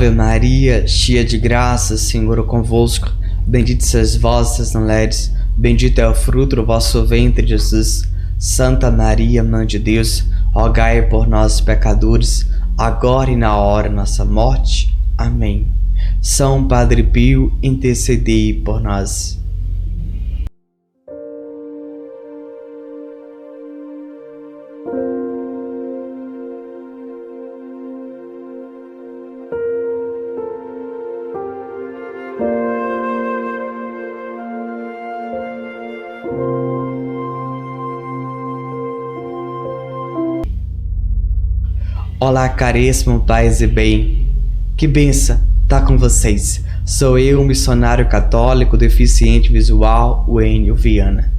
Ave Maria, cheia de graça, o Senhor é convosco. Bendita sois vós entre as mulheres, bendito é o fruto do vosso ventre, Jesus. Santa Maria, Mãe de Deus, rogai por nós, pecadores, agora e na hora de nossa morte. Amém. São Padre Pio, intercedei por nós. Olá, caríssimo paz e bem. Que benção tá com vocês. Sou eu, missionário católico deficiente visual, o Enio Viana.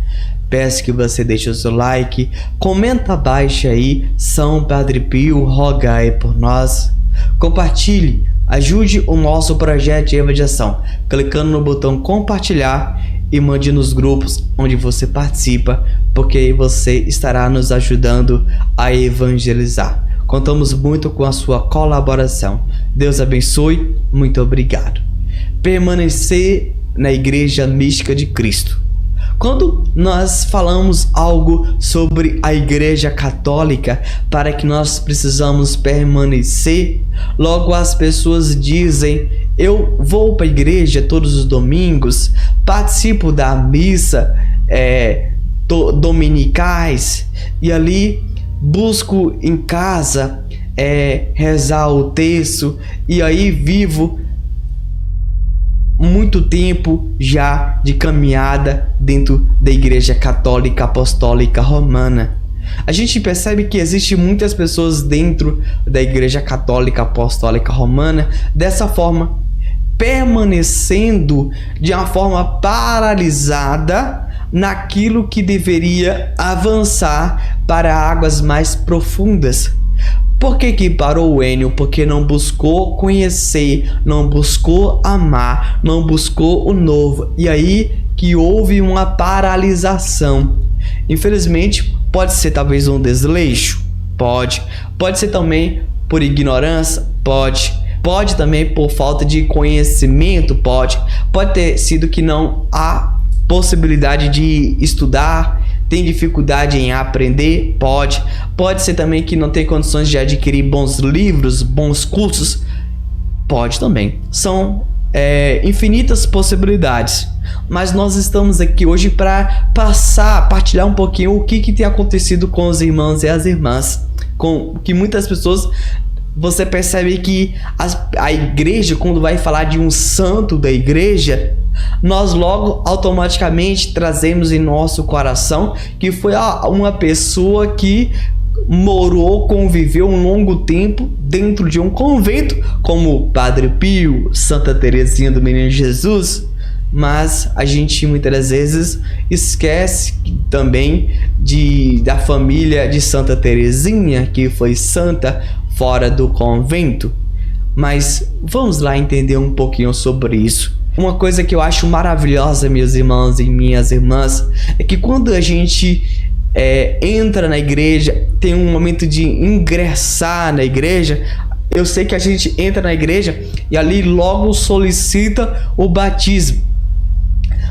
Peço que você deixe o seu like, comenta abaixo aí, São Padre Pio, rogai por nós. Compartilhe, ajude o nosso projeto de evangelização, clicando no botão compartilhar e mande nos grupos onde você participa, porque você estará nos ajudando a evangelizar. Contamos muito com a sua colaboração. Deus abençoe. Muito obrigado. Permanecer na Igreja Mística de Cristo. Quando nós falamos algo sobre a Igreja Católica, para que nós precisamos permanecer, logo as pessoas dizem: eu vou para a igreja todos os domingos, participo da missa dominicais e ali busco em casa rezar o texto, e aí vivo muito tempo já de caminhada dentro da Igreja Católica Apostólica Romana. A gente percebe que existe muitas pessoas dentro da Igreja Católica Apostólica Romana dessa forma, permanecendo de uma forma paralisada naquilo que deveria avançar para águas mais profundas. Por que parou o Enio? Porque não buscou conhecer, não buscou amar, não buscou o novo. E aí que houve uma paralisação. Infelizmente, pode ser talvez um desleixo? Pode ser também por ignorância? Pode também por falta de conhecimento? Pode ter sido que não há possibilidade de estudar, tem dificuldade em aprender? Pode ser também que não tem condições de adquirir bons livros, bons cursos? Pode também. São infinitas possibilidades. Mas nós estamos aqui hoje para partilhar um pouquinho o que tem acontecido com os irmãos e as irmãs. Com que muitas pessoas, você percebe que a igreja, quando vai falar de um santo da igreja, nós logo automaticamente trazemos em nosso coração que foi uma pessoa que conviveu um longo tempo dentro de um convento, como Padre Pio, Santa Teresinha do Menino Jesus. Mas a gente muitas vezes esquece também da família de Santa Teresinha, que foi santa fora do convento. Mas vamos lá entender um pouquinho sobre isso. Uma coisa que eu acho maravilhosa, meus irmãos e minhas irmãs, é que quando a gente entra na igreja, tem um momento de ingressar na igreja. Eu sei que a gente entra na igreja e ali logo solicita o batismo.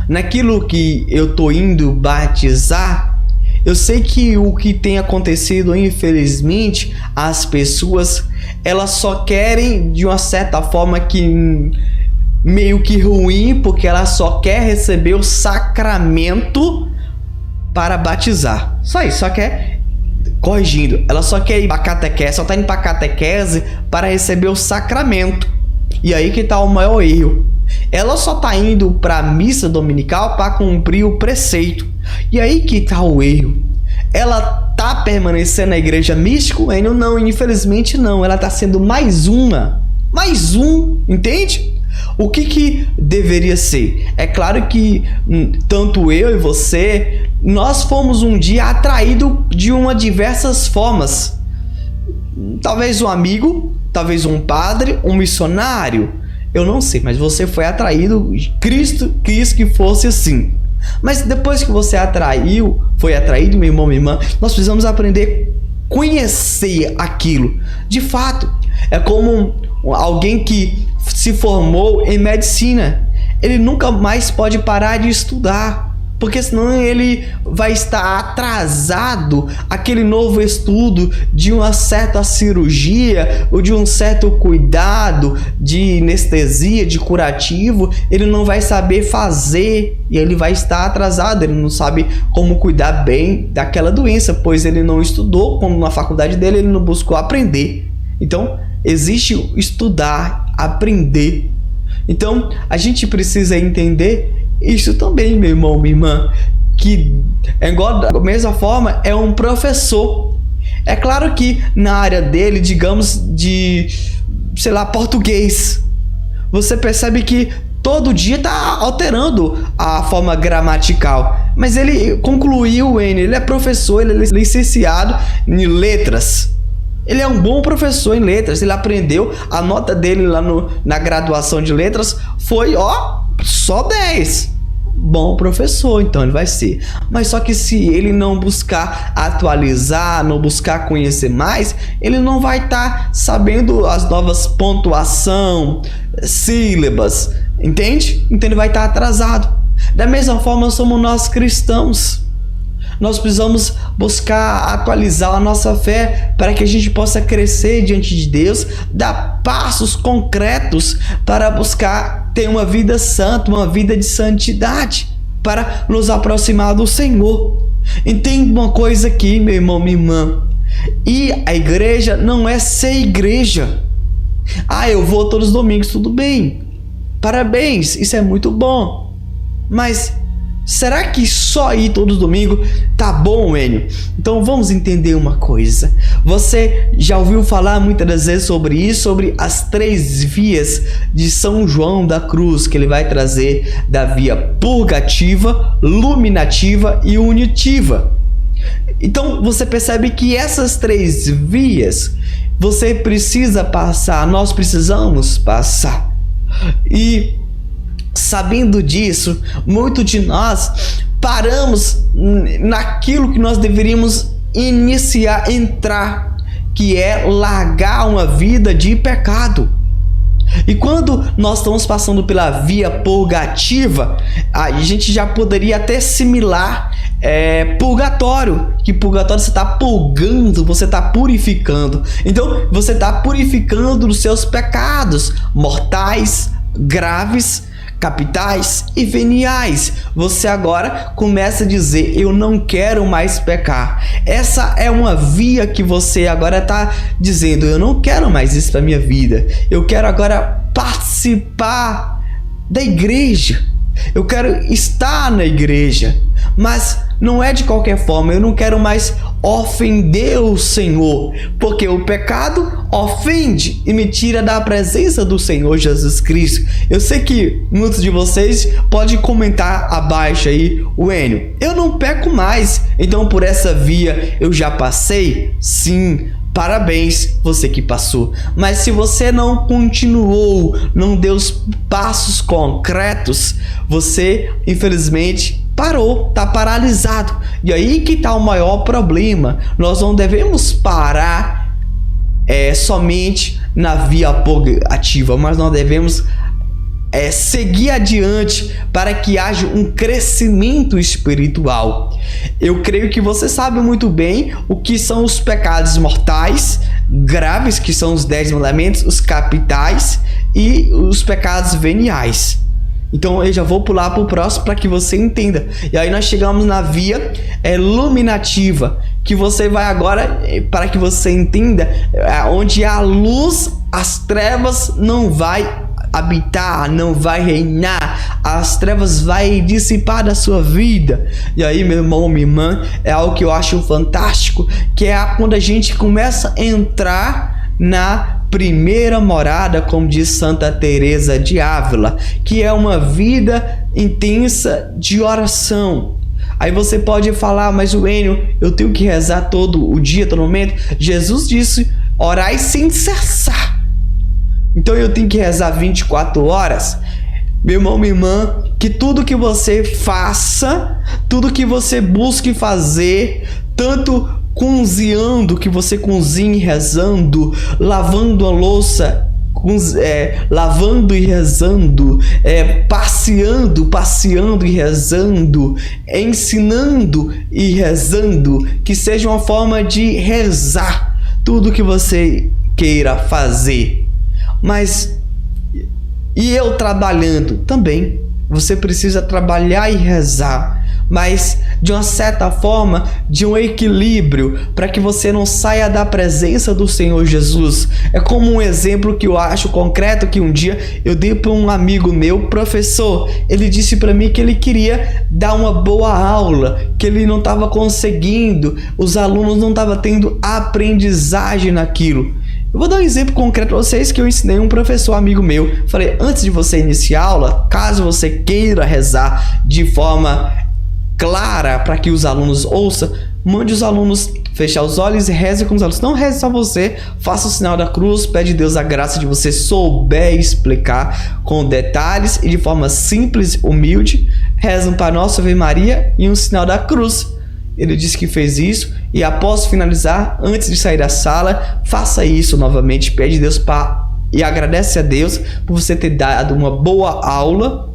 Naquilo que eu tô indo batizar, eu sei que o que tem acontecido, infelizmente, as pessoas, elas só querem de uma certa forma que meio que ruim, porque ela só quer receber o sacramento para batizar. Só isso, só quer, corrigindo, ela só quer ir para catequese, só tá indo para catequese para receber o sacramento. E aí que tá o maior erro. Ela só tá indo para a missa dominical para cumprir o preceito. E aí que tá o erro. Ela tá permanecendo na igreja mística? Não, infelizmente não. Ela tá sendo mais um, entende? O que deveria ser? É claro que tanto eu e você, nós fomos um dia atraídos de diversas formas. Talvez um amigo, talvez um padre, um missionário. Eu não sei, mas você foi atraído. Cristo quis que fosse assim. Mas depois que você foi atraído, meu irmão, minha irmã, nós precisamos aprender a conhecer aquilo. De fato, É como alguém que se formou em medicina. Ele nunca mais pode parar de estudar, porque senão ele vai estar atrasado aquele novo estudo de uma certa cirurgia ou de um certo cuidado de anestesia, de curativo. Ele não vai saber fazer e ele vai estar atrasado. Ele não sabe como cuidar bem daquela doença, pois ele não estudou, como na faculdade dele ele não buscou aprender. Então existe estudar, aprender. Então a gente precisa entender isso também, meu irmão, minha irmã, que é igual da mesma forma, é um professor. É claro que na área dele, digamos, de, sei lá, português, você percebe que todo dia está alterando a forma gramatical. Mas ele concluiu, ele é professor, ele é licenciado em letras. Ele é um bom professor em letras, ele aprendeu, a nota dele lá na graduação de letras foi, só 10. Bom professor, então ele vai ser. Mas só que se ele não buscar atualizar, não buscar conhecer mais, ele não vai estar sabendo as novas pontuação, sílabas, entende? Então ele vai estar atrasado. Da mesma forma somos nós cristãos. Nós precisamos buscar atualizar a nossa fé para que a gente possa crescer diante de Deus, dar passos concretos para buscar ter uma vida santa, uma vida de santidade, para nos aproximar do Senhor. Entende uma coisa aqui, meu irmão, minha irmã. E a igreja não é ser igreja. Eu vou todos os domingos, tudo bem. Parabéns, isso é muito bom. Mas será que só ir todos os domingos tá bom, Enio? Então vamos entender uma coisa. Você já ouviu falar muitas das vezes sobre isso, sobre as 3 vias de São João da Cruz, que ele vai trazer da via purgativa, luminativa e unitiva. Então você percebe que essas 3 vias você precisa passar, nós precisamos passar. E sabendo disso, muitos de nós paramos naquilo que nós deveríamos entrar, que é largar uma vida de pecado. E quando nós estamos passando pela via purgativa, a gente já poderia até assimilar purgatório, que purgatório você está purgando, você está purificando. Então você está purificando os seus pecados mortais, graves, capitais e veniais. Você agora começa a dizer: eu não quero mais pecar. Essa é uma via que você agora está dizendo: eu não quero mais isso para minha vida. Eu quero agora participar da igreja. Eu quero estar na igreja. Mas não é de qualquer forma. Eu não quero mais ofender o Senhor, porque o pecado ofende e me tira da presença do Senhor Jesus Cristo. Eu sei que muitos de vocês podem comentar abaixo aí: o Enio, eu não peco mais, então por essa via eu já passei? Sim, parabéns, você que passou. Mas se você não continuou, não deu os passos concretos, você infelizmente parou, está paralisado. E aí que está o maior problema. Nós não devemos parar somente na via purgativa, mas nós devemos seguir adiante para que haja um crescimento espiritual. Eu creio que você sabe muito bem o que são os pecados mortais graves, que são os 10 mandamentos, os capitais e os pecados veniais. Então eu já vou pular para o próximo para que você entenda. E aí nós chegamos na via luminativa, que você vai agora, para que você entenda, onde há luz, as trevas não vai habitar, não vai reinar, as trevas vai dissipar da sua vida. E aí, meu irmão, minha irmã, é algo que eu acho fantástico, que é quando a gente começa a entrar na primeira morada, como diz Santa Teresa de Ávila, que é uma vida intensa de oração. Aí você pode falar: mas o Enio, eu tenho que rezar todo o dia, todo momento. Jesus disse: orai sem cessar. Então eu tenho que rezar 24 horas? Meu irmão, minha irmã, que tudo que você faça, tudo que você busque fazer, tanto cozinhando, que você cozinhe rezando, lavando a louça, lavando e rezando, passeando e rezando, ensinando e rezando, que seja uma forma de rezar tudo que você queira fazer. Mas e eu trabalhando também, você precisa trabalhar e rezar, mas de uma certa forma, de um equilíbrio, para que você não saia da presença do Senhor Jesus. É como um exemplo que eu acho concreto, que um dia eu dei para um amigo meu, professor. Ele disse para mim que ele queria dar uma boa aula, que ele não estava conseguindo, os alunos não estavam tendo aprendizagem naquilo. Eu vou dar um exemplo concreto para vocês que eu ensinei um professor amigo meu. Falei, antes de você iniciar a aula, caso você queira rezar de forma clara para que os alunos ouçam, mande os alunos fechar os olhos e reze com os alunos. Não reze só você, faça o sinal da cruz, pede a Deus a graça de você souber explicar com detalhes e de forma simples, humilde. Reza um Pai Nosso, Ave Maria e um sinal da cruz. Ele disse que fez isso e após finalizar, antes de sair da sala, faça isso novamente, pede a Deus e agradece a Deus por você ter dado uma boa aula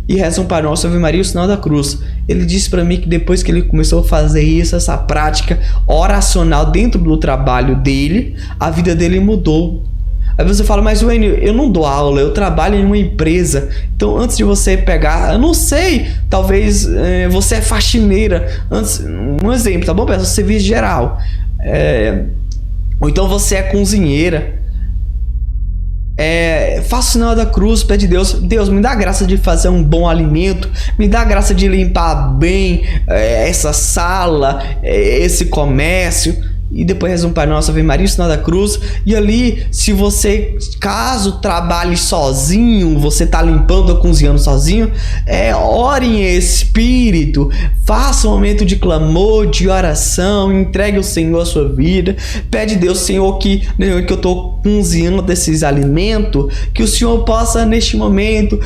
e reza um Pai Nosso, Ave Maria e o sinal da cruz. Ele disse para mim que depois que ele começou a fazer isso, essa prática oracional dentro do trabalho dele, a vida dele mudou. Aí você fala, mas Wênio, eu não dou aula, eu trabalho em uma empresa. Então antes de você pegar, eu não sei, talvez você é faxineira. Antes, um exemplo, tá bom, pessoal? Serviço geral. Ou então você é cozinheira. Faça o sinal da cruz, pede a Deus, Deus, me dá a graça de fazer um bom alimento, me dá a graça de limpar bem essa sala, esse comércio. E depois reza um Pai Nosso, Ave Maria, o sinal da cruz. E ali, se você, caso trabalhe sozinho, você tá limpando ou cozinhando sozinho, ore em espírito, faça um momento de clamor, de oração, entregue ao Senhor a sua vida, pede a Deus, Senhor, que eu tô cozinhando esses alimentos, que o Senhor possa neste momento,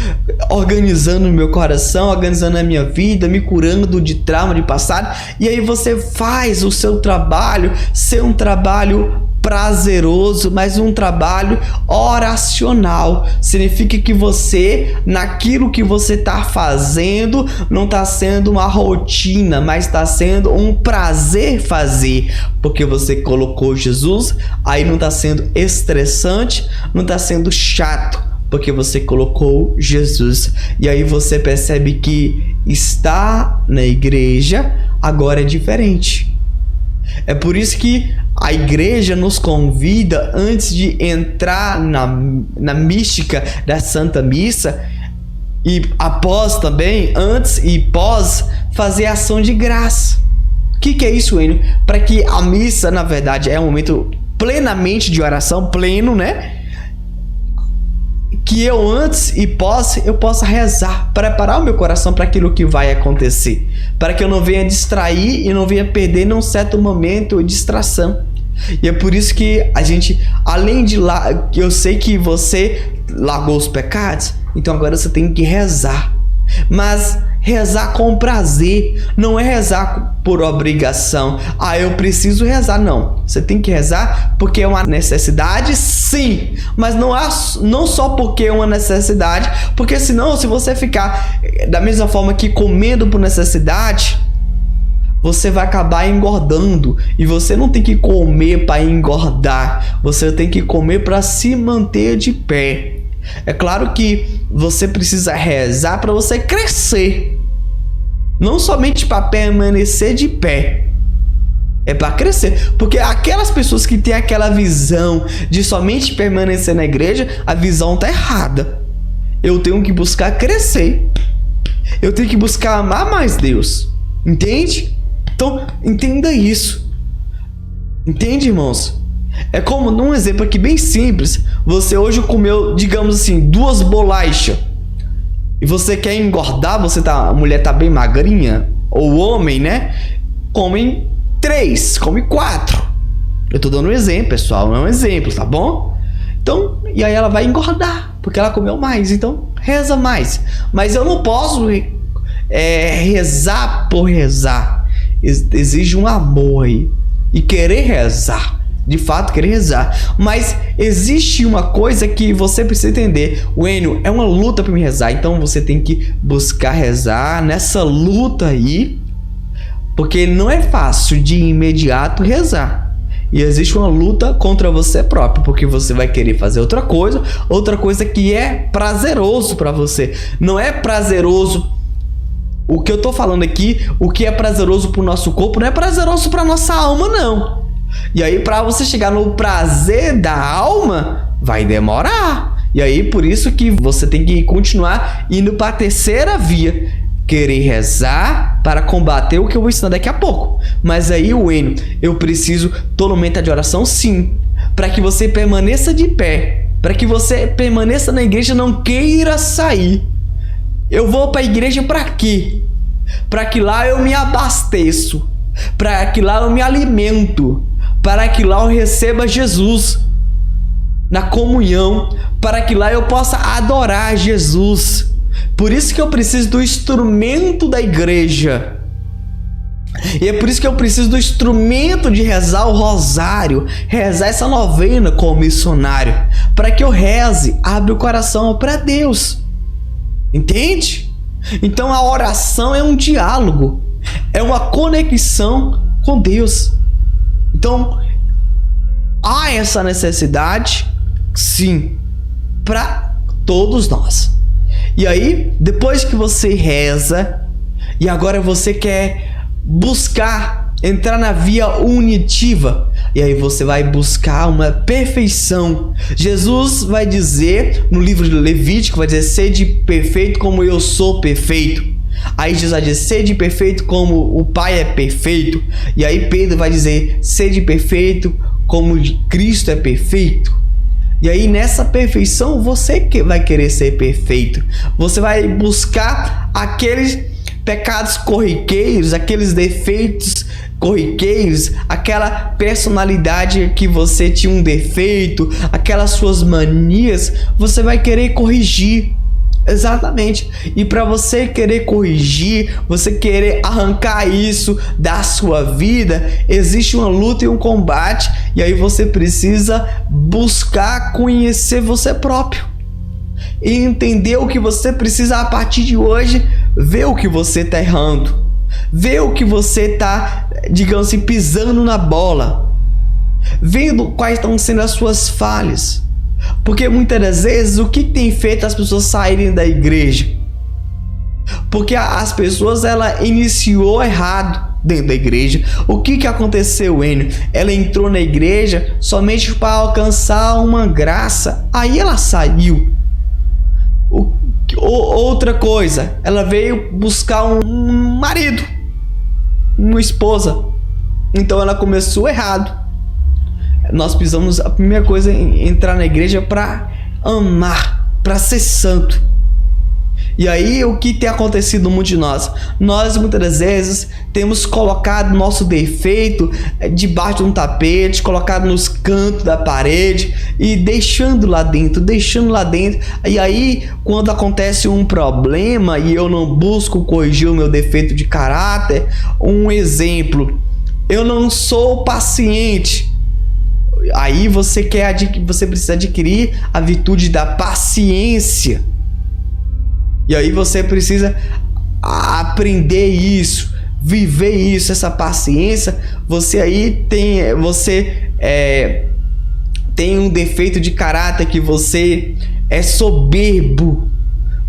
organizando o meu coração, organizando a minha vida, me curando de trauma de passado. E aí você faz o seu trabalho ser um trabalho prazeroso, mas um trabalho oracional. Significa que você, naquilo que você está fazendo, não está sendo uma rotina, mas está sendo um prazer fazer, porque você colocou Jesus, aí não está sendo estressante, não está sendo chato, porque você colocou Jesus. E aí você percebe que estar na igreja agora é diferente. É por isso que a igreja nos convida, antes de entrar na mística da Santa Missa, e após também, antes e pós, fazer ação de graça. O que é isso, Enio? Para que a missa, na verdade, é um momento plenamente de oração, pleno, né? Que eu antes e pós eu possa rezar, preparar o meu coração para aquilo que vai acontecer, para que eu não venha distrair e não venha perder num certo momento distração. E é por isso que a gente, além de eu sei que você largou os pecados, então agora você tem que rezar, mas rezar com prazer, não é rezar por obrigação. Eu preciso rezar, não. Você tem que rezar porque é uma necessidade, sim, mas não só porque é uma necessidade, porque senão, se você ficar da mesma forma que comendo por necessidade, você vai acabar engordando. E você não tem que comer para engordar, você tem que comer para se manter de pé. É claro que você precisa rezar para você crescer, não somente para permanecer de pé, é para crescer. Porque aquelas pessoas que têm aquela visão de somente permanecer na igreja, a visão tá errada. Eu tenho que buscar crescer, eu tenho que buscar amar mais Deus, entende? Então entenda isso, entende, irmãos? É como num exemplo aqui bem simples. Você hoje comeu, digamos assim, 2 bolachas e você quer engordar, a mulher tá bem magrinha, ou o homem, né? Come 3, come 4. Eu tô dando um exemplo, pessoal, não é um exemplo, tá bom? Então, e aí ela vai engordar, porque ela comeu mais, então reza mais. Mas eu não posso rezar por rezar. Exige um amor aí. e querer rezar. De fato, querer rezar. Mas existe uma coisa que você precisa entender. Wênio, é uma luta para me rezar. Então você tem que buscar rezar nessa luta aí. Porque não é fácil de imediato rezar. E existe uma luta contra você próprio. Porque você vai querer fazer outra coisa que é prazeroso para você. Não é prazeroso. O que eu tô falando aqui, o que é prazeroso pro nosso corpo, não é prazeroso pra nossa alma, não. E aí, para você chegar no prazer da alma, vai demorar. E aí, por isso que você tem que continuar indo para a terceira via. Querer rezar para combater o que eu vou ensinar daqui a pouco. Mas aí, Wênio, eu preciso tormenta de oração, sim. Para que você permaneça de pé. Para que você permaneça na igreja e não queira sair. Eu vou para a igreja para quê? Para que lá eu me abasteço. Para que lá eu me alimento. Para que lá eu receba Jesus na comunhão, para que lá eu possa adorar Jesus. Por isso que eu preciso do instrumento da igreja. E é por isso que eu preciso do instrumento de rezar o rosário, rezar essa novena como missionário, para que eu reze, abra o coração para Deus. Entende? Então a oração é um diálogo, é uma conexão com Deus. Então, há essa necessidade, sim, para todos nós. E aí, depois que você reza, e agora você quer buscar, entrar na via unitiva, e aí você vai buscar uma perfeição. Jesus vai dizer, no livro de Levítico, vai dizer, sede perfeito como eu sou perfeito. Aí Jesus vai dizer, sede perfeito como o Pai é perfeito. E aí Pedro vai dizer, sede perfeito como Cristo é perfeito. E aí nessa perfeição você que vai querer ser perfeito. Você vai buscar aqueles pecados corriqueiros, aqueles defeitos corriqueiros, aquela personalidade que você tinha um defeito, aquelas suas manias, você vai querer corrigir. Exatamente. E para você querer corrigir, você querer arrancar isso da sua vida, existe uma luta e um combate. E aí você precisa buscar conhecer você próprio e entender o que você precisa a partir de hoje. Ver o que você está errando, ver o que você está, digamos assim, pisando na bola, vendo quais estão sendo as suas falhas. Porque muitas das vezes o que tem feito as pessoas saírem da igreja? Porque as pessoas, ela iniciou errado dentro da igreja. O que aconteceu, Wênio? Ela entrou na igreja somente para alcançar uma graça, aí ela saiu. Outra coisa, ela veio buscar um marido, uma esposa, então ela começou errado. Nós precisamos, a primeira coisa, entrar na igreja para amar, para ser santo. E aí o que tem acontecido muito de nós? Nós muitas das vezes temos colocado nosso defeito debaixo de um tapete, colocado nos cantos da parede e deixando lá dentro. E aí quando acontece um problema e eu não busco corrigir o meu defeito de caráter, um exemplo, eu não sou paciente. Aí você precisa adquirir a virtude da paciência. E aí você precisa aprender isso, viver isso, essa paciência. Você aí tem um defeito de caráter, que você é soberbo.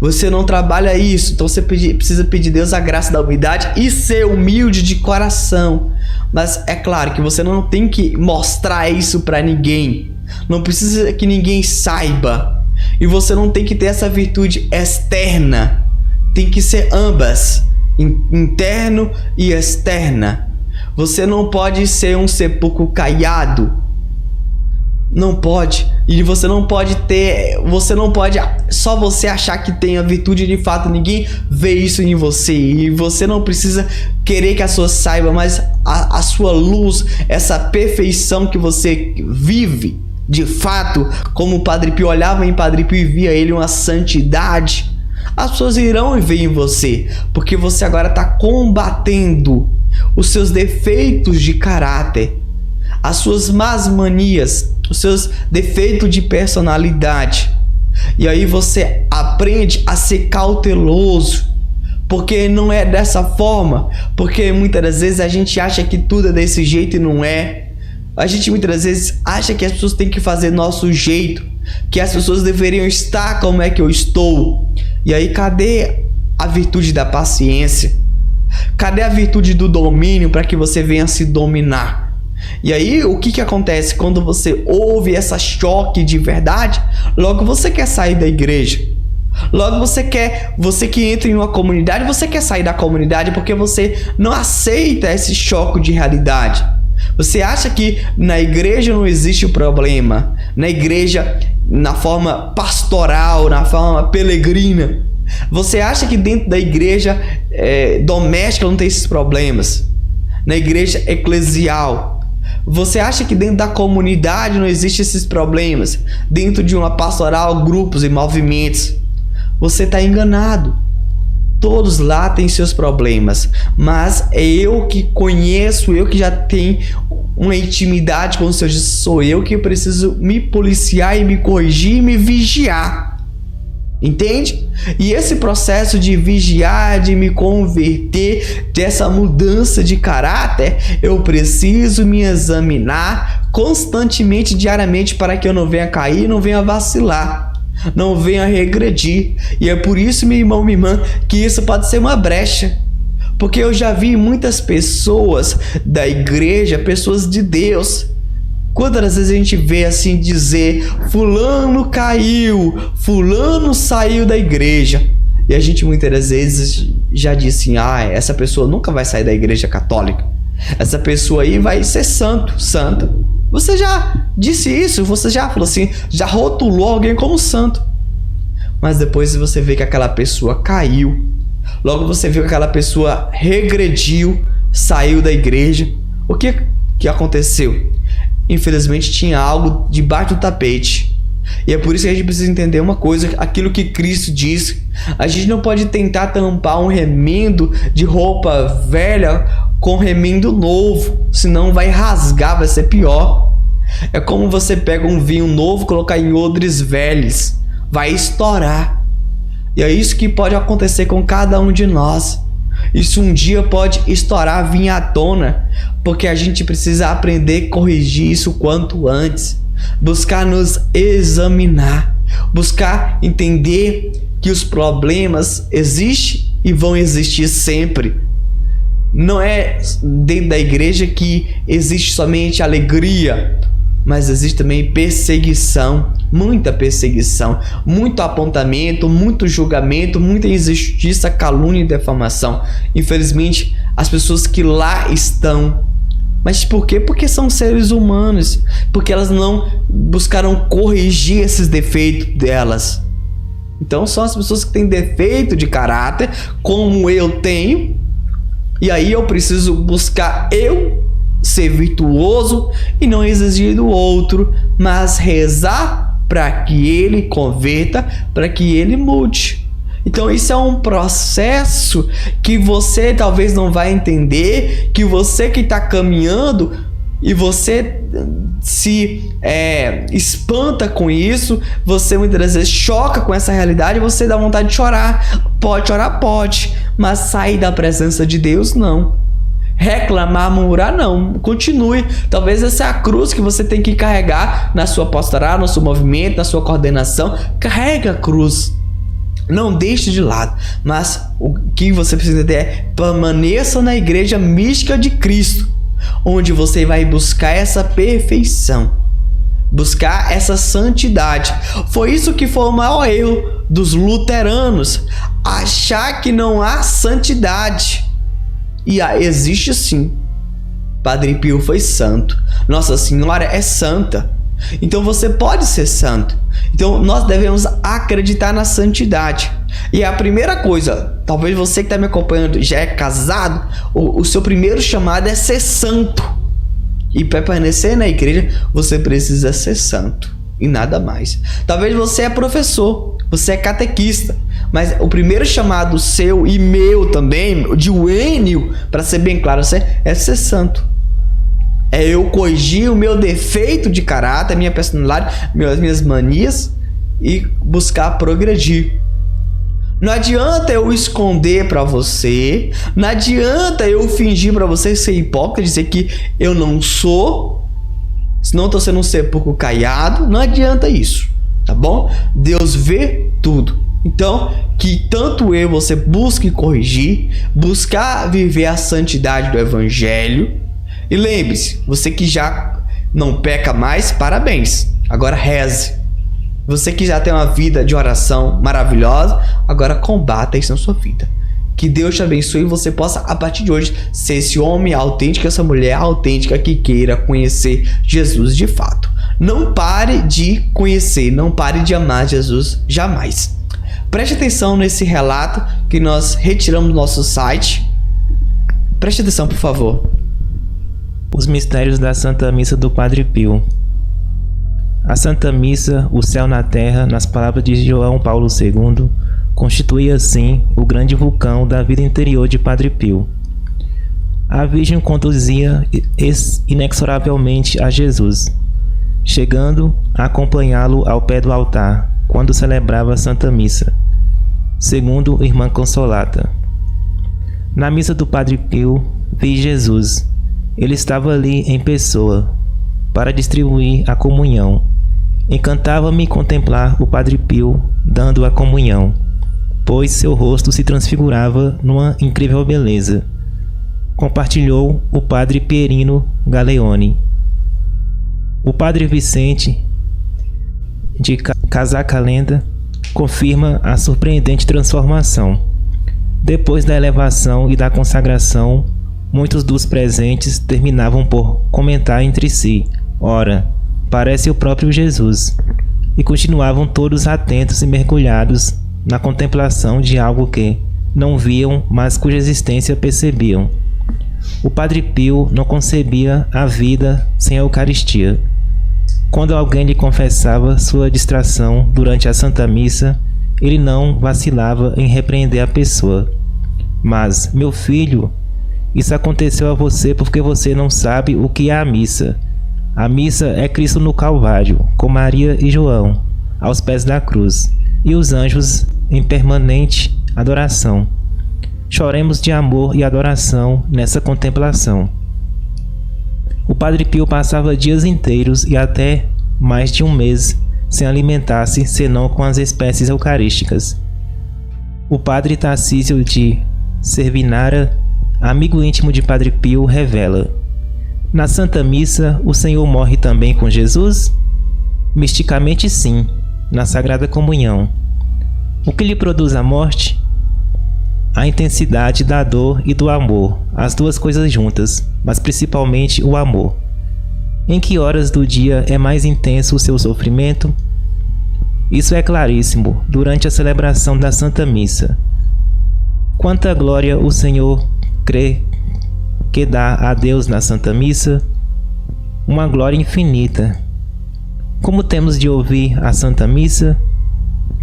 Você não trabalha isso. Então você precisa pedir a Deus a graça da humildade e ser humilde de coração. Mas é claro que você não tem que mostrar isso para ninguém. Não precisa que ninguém saiba. E você não tem que ter essa virtude externa. Tem que ser ambas, interno e externa. Você não pode ser um sepulcro caiado. Não pode. E você não pode só você achar que tem a virtude, de fato ninguém vê isso em você. E você não precisa querer que a sua saiba, mas a sua luz, essa perfeição que você vive, de fato, como o Padre Pio olhava em Padre Pio e via ele uma santidade, as pessoas irão ver em você, porque você agora está combatendo os seus defeitos de caráter. as suas más manias, os seus defeitos de personalidade. E aí você aprende a ser cauteloso, porque não é dessa forma, porque muitas das vezes a gente acha que tudo é desse jeito e não é. A gente muitas das vezes acha que as pessoas têm que fazer nosso jeito, que as pessoas deveriam estar como é que eu estou. E aí cadê a virtude da paciência? Cadê a virtude do domínio para que você venha se dominar? E aí o que acontece quando você ouve essa choque de verdade? Logo você quer sair da igreja. Logo você que entra em uma comunidade, você quer sair da comunidade porque você não aceita esse choque de realidade. Você acha que na igreja não existe o problema, na igreja, na forma pastoral, na forma peregrina. Você acha que dentro da igreja doméstica não tem esses problemas, na igreja eclesial. Você acha que dentro da comunidade não existem esses problemas, dentro de uma pastoral, grupos e movimentos. Você está enganado. Todos lá têm seus problemas, mas é eu que conheço, eu que já tenho uma intimidade com o Senhor Jesus, sou eu que preciso me policiar e me corrigir e me vigiar. Entende? E esse processo de vigiar, de me converter, dessa mudança de caráter, eu preciso me examinar constantemente, diariamente, para que eu não venha cair, não venha vacilar, não venha regredir. E é por isso, meu irmão, minha irmã, que isso pode ser uma brecha. Porque eu já vi muitas pessoas da igreja, pessoas de Deus. Quantas vezes a gente vê assim dizer: fulano caiu, fulano saiu da igreja. E a gente muitas vezes já diz assim: essa pessoa nunca vai sair da igreja católica. Essa pessoa aí vai ser santo, santa. Você já disse isso, você já falou assim, já rotulou alguém como santo. Mas depois você vê que aquela pessoa caiu. Logo você vê que aquela pessoa regrediu, saiu da igreja. O que aconteceu? Infelizmente tinha algo debaixo do tapete. E é por isso que a gente precisa entender uma coisa, aquilo que Cristo disse. A gente não pode tentar tampar um remendo de roupa velha com remendo novo, senão vai rasgar, vai ser pior. É como você pega um vinho novo e colocar em odres velhos, vai estourar. E é isso que pode acontecer com cada um de nós. Isso um dia pode estourar, vir à tona, porque a gente precisa aprender a corrigir isso quanto antes. Buscar nos examinar, buscar entender que os problemas existem e vão existir sempre. Não é dentro da igreja que existe somente alegria, mas existe também perseguição, muita perseguição, muito apontamento, muito julgamento, muita injustiça, calúnia e defamação. Infelizmente, as pessoas que lá estão, mas por quê? Porque são seres humanos, porque elas não buscaram corrigir esses defeitos delas. Então são as pessoas que têm defeito de caráter, como eu tenho, e aí eu preciso buscar ser virtuoso e não exigir do outro, mas rezar para que ele converta, para que ele mude. Então isso é um processo que você talvez não vai entender, que você que está caminhando e você se espanta com isso, você muitas vezes choca com essa realidade e você dá vontade de chorar. Pode chorar, pode, mas sair da presença de Deus não. Reclamar, murmurar, não. Continue. Talvez essa é a cruz que você tem que carregar na sua pastoral, no seu movimento, na sua coordenação. Carrega a cruz. Não deixe de lado. Mas o que você precisa ter é: permaneça na igreja mística de Cristo, onde você vai buscar essa perfeição, buscar essa santidade. Foi isso que foi o maior erro dos luteranos: achar que não há santidade. E existe sim. Padre Pio foi santo, Nossa Senhora é santa, então você pode ser santo. Então nós devemos acreditar na santidade. E a primeira coisa, talvez você que está me acompanhando já é casado, o seu primeiro chamado é ser santo. E para permanecer na igreja você precisa ser santo e nada mais. Talvez você é professor, você é catequista, mas o primeiro chamado seu e meu também, de Wênio, para ser bem claro, é ser santo. É eu corrigir o meu defeito de caráter, minha personalidade, minhas manias e buscar progredir. Não adianta eu esconder pra você, não adianta eu fingir pra você, ser hipócrita, dizer que eu não sou, senão eu tô sendo um sepulcro caiado. Não adianta isso, tá bom? Deus vê tudo. Então, que tanto eu e você busque corrigir, buscar viver a santidade do evangelho. E lembre-se, você que já não peca mais, parabéns. Agora reze. Você que já tem uma vida de oração maravilhosa, agora combata isso na sua vida. Que Deus te abençoe e você possa, a partir de hoje, ser esse homem autêntico, essa mulher autêntica que queira conhecer Jesus de fato. Não pare de conhecer, não pare de amar Jesus jamais. Preste atenção nesse relato que nós retiramos do nosso site. Preste atenção, por favor. Os mistérios da Santa Missa do Padre Pio. A Santa Missa, o céu na terra, nas palavras de João Paulo II, constituía assim o grande vulcão da vida interior de Padre Pio. A Virgem conduzia inexoravelmente a Jesus, chegando a acompanhá-lo ao pé do altar, quando celebrava a Santa Missa, segundo Irmã Consolata. Na missa do Padre Pio, vi Jesus. Ele estava ali em pessoa, para distribuir a comunhão. Encantava-me contemplar o Padre Pio dando a comunhão, pois seu rosto se transfigurava numa incrível beleza. Compartilhou o Padre Pierino Galeone. O Padre Vicente de Casacalenda confirma a surpreendente transformação. Depois da elevação e da consagração, muitos dos presentes terminavam por comentar entre si: ora, parece o próprio Jesus, e continuavam todos atentos e mergulhados na contemplação de algo que não viam, mas cuja existência percebiam. O Padre Pio não concebia a vida sem a Eucaristia. Quando alguém lhe confessava sua distração durante a Santa Missa, ele não vacilava em repreender a pessoa. Mas, meu filho, isso aconteceu a você porque você não sabe o que é a missa. A missa é Cristo no Calvário, com Maria e João, aos pés da cruz, e os anjos em permanente adoração. Choremos de amor e adoração nessa contemplação. O Padre Pio passava dias inteiros e até mais de um mês sem alimentar-se senão com as espécies eucarísticas. O Padre Tarcísio de Servinara, amigo íntimo de Padre Pio, revela: na Santa Missa, o Senhor morre também com Jesus? Misticamente sim, na Sagrada Comunhão. O que lhe produz a morte? A intensidade da dor e do amor, as duas coisas juntas, mas principalmente o amor. Em que horas do dia é mais intenso o seu sofrimento? Isso é claríssimo durante a celebração da Santa Missa. Quanta glória o Senhor crê que dá a Deus na Santa Missa? Uma glória infinita. Como temos de ouvir a Santa Missa?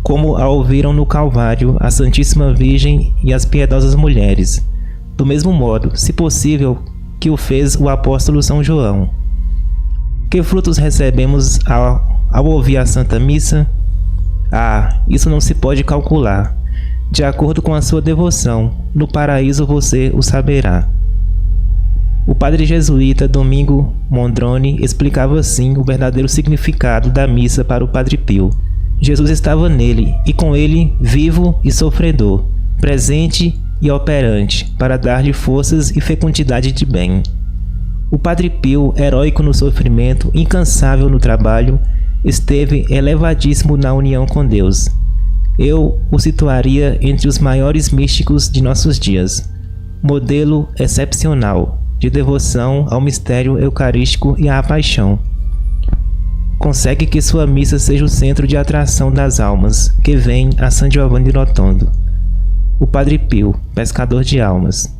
Como a ouviram no Calvário a Santíssima Virgem e as piedosas mulheres, do mesmo modo, se possível, que o fez o apóstolo São João. Que frutos recebemos ao ouvir a Santa Missa? Ah, isso não se pode calcular. De acordo com a sua devoção, no paraíso você o saberá. O padre jesuíta Domingo Mondrone explicava assim o verdadeiro significado da missa para o Padre Pio. Jesus estava nele, e com ele vivo e sofredor, presente e operante, para dar-lhe forças e fecundidade de bem. O Padre Pio, heróico no sofrimento, incansável no trabalho, esteve elevadíssimo na união com Deus. Eu o situaria entre os maiores místicos de nossos dias. Modelo excepcional de devoção ao mistério eucarístico e à paixão. Consegue que sua missa seja o centro de atração das almas que vêm a San Giovanni Rotondo. O Padre Pio, pescador de almas.